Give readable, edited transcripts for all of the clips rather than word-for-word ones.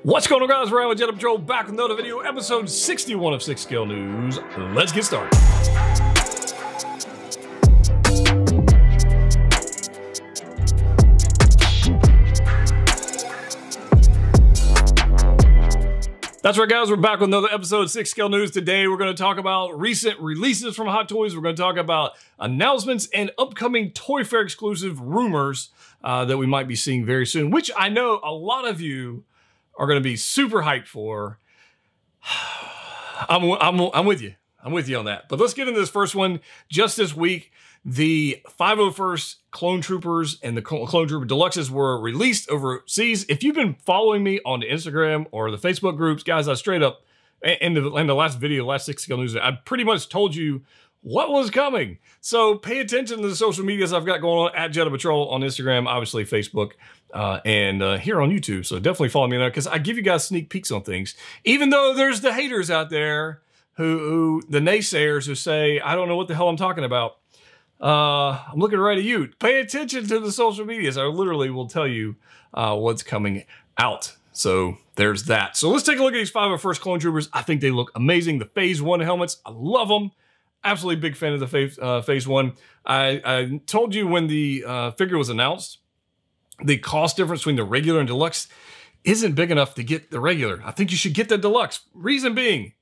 What's going on, guys? We're with Jedha Patrol, back with another video, episode 61 of 6 Scale News. Let's get started. That's right, guys. We're back with another episode of 6 Scale News. Today, we're going to talk about recent releases from Hot Toys. We're going to talk about announcements and upcoming Toy Fair exclusive rumors that we might be seeing very soon, which I know a lot of you are going to be super hyped for. I'm with you. I'm with you on that. But let's get into this first one. Just this week, the 501st Clone Troopers and the Clone Trooper Deluxes were released overseas. If you've been following me on the Instagram or the Facebook groups, guys, I straight up, in the last video, last 6 Scale News, I pretty much told you what was coming. So pay attention to the social medias I've got going on at Jedha Patrol on Instagram, obviously Facebook, and here on YouTube. So definitely follow me there because I give you guys sneak peeks on things. Even though there's the haters out there who the naysayers who say, I don't know what the hell I'm talking about. I'm looking right at you. Pay attention to the social medias. I literally will tell you what's coming out. So there's that. So let's take a look at these 501st Clone Troopers. I think they look amazing. The Phase 1 helmets, I love them. Absolutely big fan of the Phase 1. I told you when the figure was announced, the cost difference between the regular and deluxe isn't big enough to get the regular. I think you should get the deluxe. Reason being,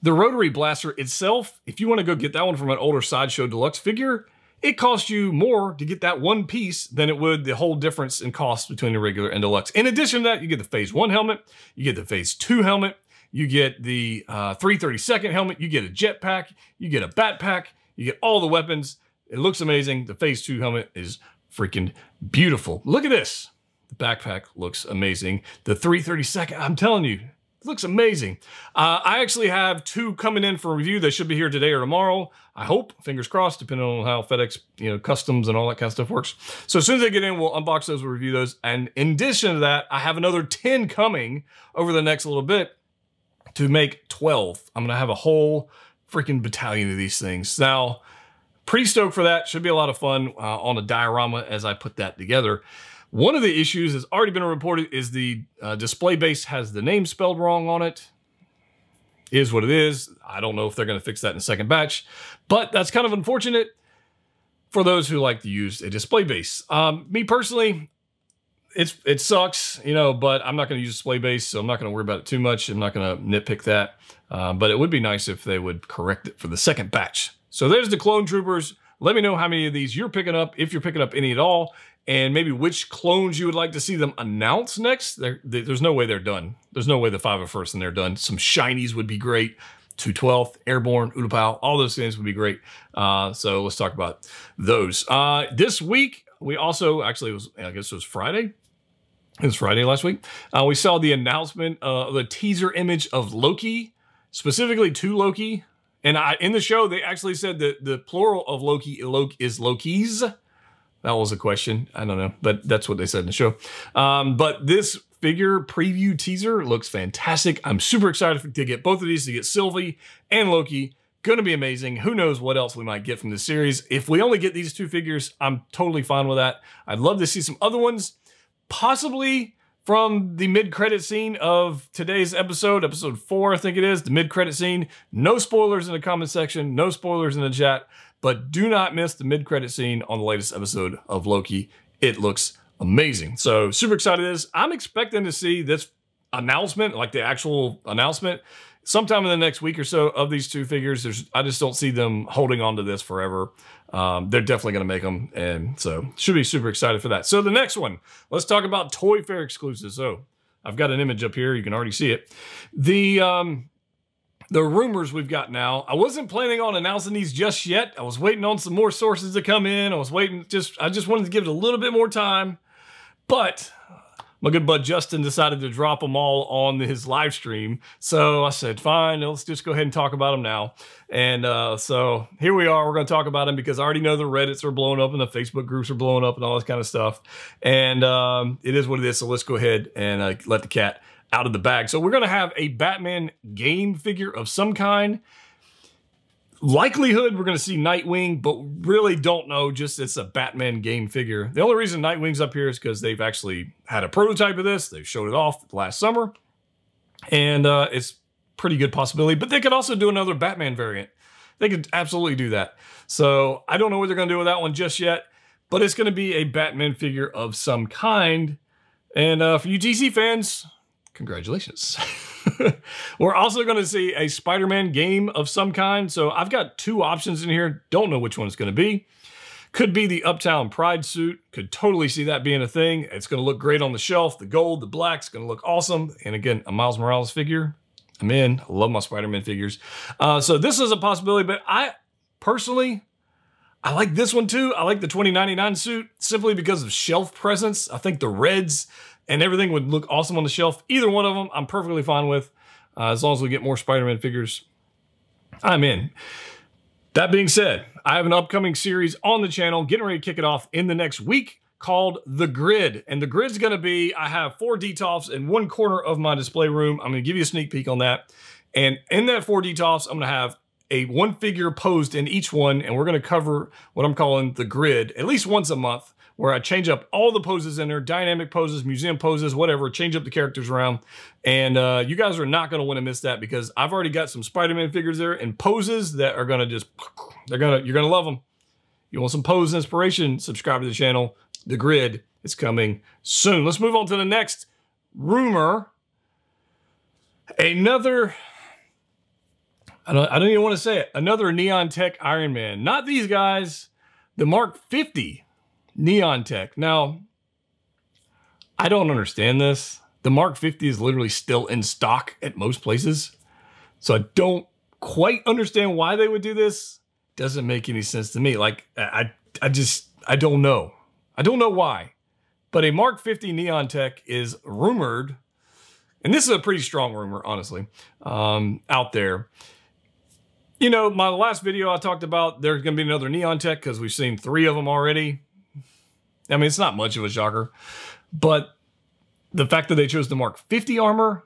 the rotary blaster itself, if you want to go get that one from an older Sideshow deluxe figure, it costs you more to get that one piece than it would the whole difference in cost between the regular and deluxe. In addition to that, you get the Phase 1 helmet, you get the Phase 2 helmet, you get the 332nd helmet, you get a jetpack, you get a backpack, you get all the weapons. It looks amazing. The Phase 2 helmet is freaking beautiful. Look at this. The backpack looks amazing. The 332nd, I'm telling you, it looks amazing. I actually have 2 coming in for review. They should be here today or tomorrow. I hope, fingers crossed, depending on how FedEx, customs and all that kind of stuff works. So as soon as they get in, we'll unbox those, we'll review those. And in addition to that, I have another 10 coming over the next little bit to make 12. I'm going to have a whole freaking battalion of these things. Now, pretty stoked for that. Should be a lot of fun on a diorama as I put that together. One of the issues that's already been reported is the display base has the name spelled wrong on it. Is what it is. I don't know if they're going to fix that in the second batch, but that's kind of unfortunate for those who like to use a display base. Me personally, it sucks, but I'm not going to use display base, so I'm not going to worry about it too much. I'm not going to nitpick that, but it would be nice if they would correct it for the second batch. So there's the Clone Troopers. Let me know how many of these you're picking up, if you're picking up any at all, and maybe which clones you would like to see them announce next. There's no way they're done. There's no way the 501st and they're done. Some shinies would be great. 212th, Airborne, Utapau, all those things would be great. So let's talk about those. This week, we also, actually, I guess it was Friday. It was Friday last week. We saw the announcement of the teaser image of Loki, specifically 2 Loki. And in the show, they actually said that the plural of Loki is Lokis. That was a question. I don't know, but that's what they said in the show. But this figure preview teaser looks fantastic. I'm super excited to get both of these, to get Sylvie and Loki. Going to be amazing. Who knows what else we might get from this series. If we only get these 2 figures, I'm totally fine with that. I'd love to see some other ones, possibly from the mid-credit scene of today's episode 4, I think it is, the mid-credit scene. No spoilers in the comment section, no spoilers in the chat, but do not miss the mid-credit scene on the latest episode of Loki. It looks amazing. So super excited this. I'm expecting to see this announcement, like the actual announcement, sometime in the next week or so of these 2 figures. I just don't see them holding on to this forever. They're definitely going to make them, and so should be super excited for that. So the next one, let's talk about Toy Fair exclusives. So I've got an image up here. You can already see it. The rumors we've got now, I wasn't planning on announcing these just yet. I was waiting on some more sources to come in. I just wanted to give it a little bit more time, but my good bud Justin decided to drop them all on his live stream. So I said, fine, let's just go ahead and talk about them now. And so here we are. We're going to talk about them because I already know the Reddits are blowing up and the Facebook groups are blowing up and all this kind of stuff. And it is what it is. So let's go ahead and let the cat out of the bag. So we're going to have a Batman game figure of some kind. Likelihood we're going to see Nightwing, but really don't know. Just it's a Batman game figure. The only reason Nightwing's up here is because they've actually had a prototype of this. They showed it off last summer. And it's pretty good possibility. But they could also do another Batman variant. They could absolutely do that. So I don't know what they're going to do with that one just yet. But it's going to be a Batman figure of some kind. And for you DC fans, congratulations. We're also going to see a Spider-Man game of some kind. So I've got 2 options in here. Don't know which one it's going to be. Could be the Uptown Pride suit. Could totally see that being a thing. It's going to look great on the shelf. The gold, the black's going to look awesome. And again, a Miles Morales figure. I'm in. I love my Spider-Man figures. So this is a possibility, but I personally like this one too. I like the 2099 suit simply because of shelf presence. I think the reds and everything would look awesome on the shelf. Either one of them, I'm perfectly fine with. As long as we get more Spider-Man figures, I'm in. That being said, I have an upcoming series on the channel, getting ready to kick it off in the next week, called The Grid. And the grid's going to be, I have 4 DTOFs in one corner of my display room. I'm going to give you a sneak peek on that. And in that 4 DTOFs, I'm going to have a 1 figure posed in each one. And we're going to cover what I'm calling the grid at least once a month, where I change up all the poses in there, dynamic poses, museum poses, whatever, change up the characters around. And you guys are not going to want to miss that, because I've already got some Spider-Man figures there and poses that are going to just, you're going to love them. You want some pose inspiration, subscribe to the channel. The Grid is coming soon. Let's move on to the next rumor. Another, I don't even want to say it, another Neon Tech Iron Man. Not these guys, the Mark 50 Neon Tech. Now, I don't understand this. The Mark 50 is literally still in stock at most places. So I don't quite understand why they would do this. Doesn't make any sense to me. Like, I don't know. I don't know why. But a Mark 50 Neon Tech is rumored, and this is a pretty strong rumor, honestly, out there. You know, my last video I talked about there's going to be another Neon Tech because we've seen 3 of them already. I mean, it's not much of a shocker, but the fact that they chose the Mark 50 armor,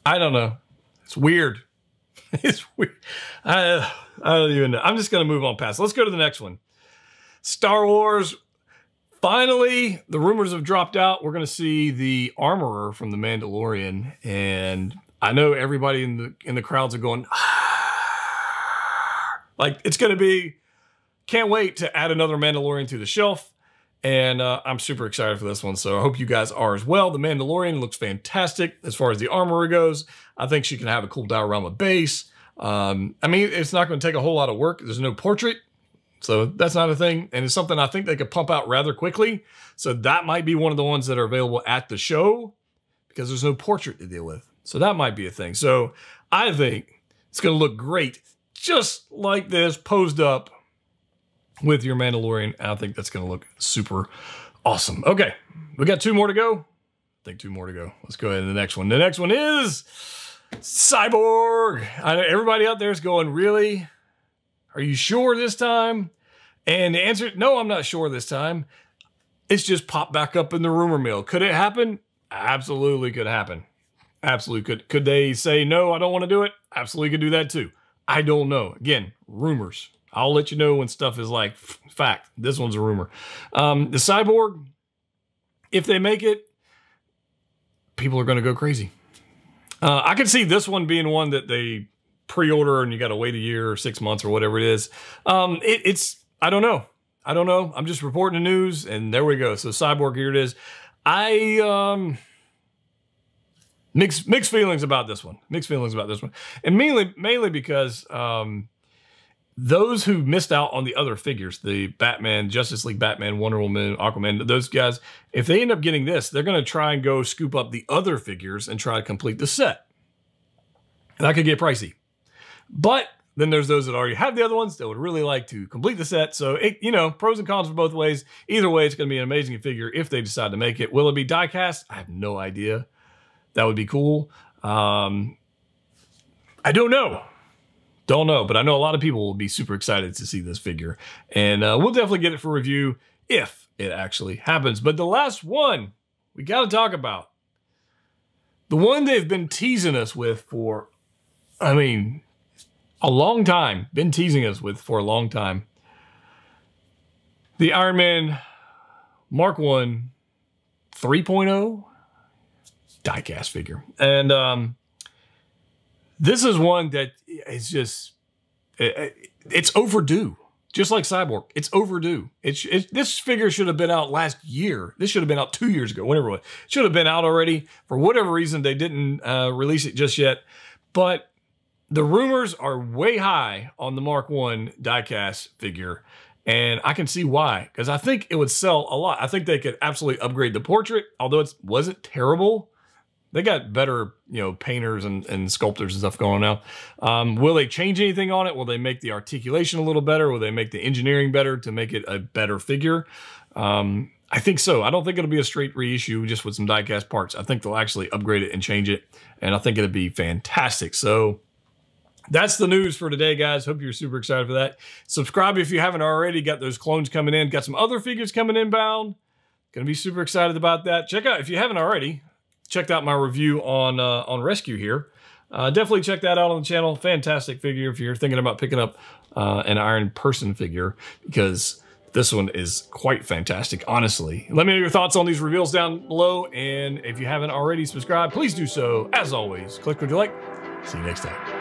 I don't know. It's weird. It's weird. I don't even know. I'm just going to move on past. Let's go to the next one. Star Wars. Finally, the rumors have dropped out. We're going to see the armorer from the Mandalorian, and I know everybody in the crowds are going, like, it's going to be. Can't wait to add another Mandalorian to the shelf, and I'm super excited for this one, so I hope you guys are as well. The Mandalorian looks fantastic as far as the armorer goes. I think she can have a cool diorama base. I mean, it's not going to take a whole lot of work. There's no portrait, so that's not a thing, and it's something I think they could pump out rather quickly, so that might be one of the ones that are available at the show, because there's no portrait to deal with, so that might be a thing. So I think it's going to look great, just like this, posed up with your Mandalorian. I think that's going to look super awesome. Okay, we got 2 more to go. I think 2 more to go. Let's go ahead to the next one. The next one is Cyborg. I know everybody out there is going, really? Are you sure this time? And the answer, no, I'm not sure this time. It's just popped back up in the rumor mill. Could it happen? Absolutely could happen. Absolutely could. Could they say, no, I don't want to do it? Absolutely could do that too. I don't know. Again, rumors. I'll let you know when stuff is like fact. This one's a rumor. The Cyborg, if they make it, people are going to go crazy. I could see this one being one that they pre-order and you got to wait a year or 6 months or whatever it is. I don't know. I don't know. I'm just reporting the news, and there we go. So Cyborg, here it is. Mixed feelings about this one. Mixed feelings about this one. And mainly because those who missed out on the other figures, the Batman, Justice League Batman, Wonder Woman, Aquaman, those guys, if they end up getting this, they're going to try and go scoop up the other figures and try to complete the set. And that could get pricey. But then there's those that already have the other ones that would really like to complete the set. So, pros and cons for both ways. Either way, it's going to be an amazing figure if they decide to make it. Will it be die-cast? I have no idea. That would be cool. I don't know. Don't know, but I know a lot of people will be super excited to see this figure. And we'll definitely get it for review if it actually happens. But the last one we got to talk about, the one they've been teasing us with for, a long time. Been teasing us with for a long time. The Iron Man Mark 1 3.0 diecast figure. And this is one that is just, it's overdue. Just like Cyborg, it's overdue. This figure should have been out last year. This should have been out 2 years ago, whenever it was. It should have been out already. For whatever reason, they didn't release it just yet. But the rumors are way high on the Mark 1 diecast figure. And I can see why, because I think it would sell a lot. I think they could absolutely upgrade the portrait, although it wasn't terrible. They got better, you know, painters and sculptors and stuff going on now. Will they change anything on it? Will they make the articulation a little better? Will they make the engineering better to make it a better figure? I think so. I don't think it'll be a straight reissue just with some diecast parts. I think they'll actually upgrade it and change it, and I think it'll be fantastic. So that's the news for today, guys. Hope you're super excited for that. Subscribe if you haven't already. Got those clones coming in. Got some other figures coming inbound. Gonna be super excited about that. Check out, if you haven't already, checked out my review on Rescue here. Definitely check that out on the channel. Fantastic figure if you're thinking about picking up an Iron Person figure, because this one is quite fantastic, honestly. Let me know your thoughts on these reveals down below, and if you haven't already subscribed, please do so. As always, click what you like. See you next time.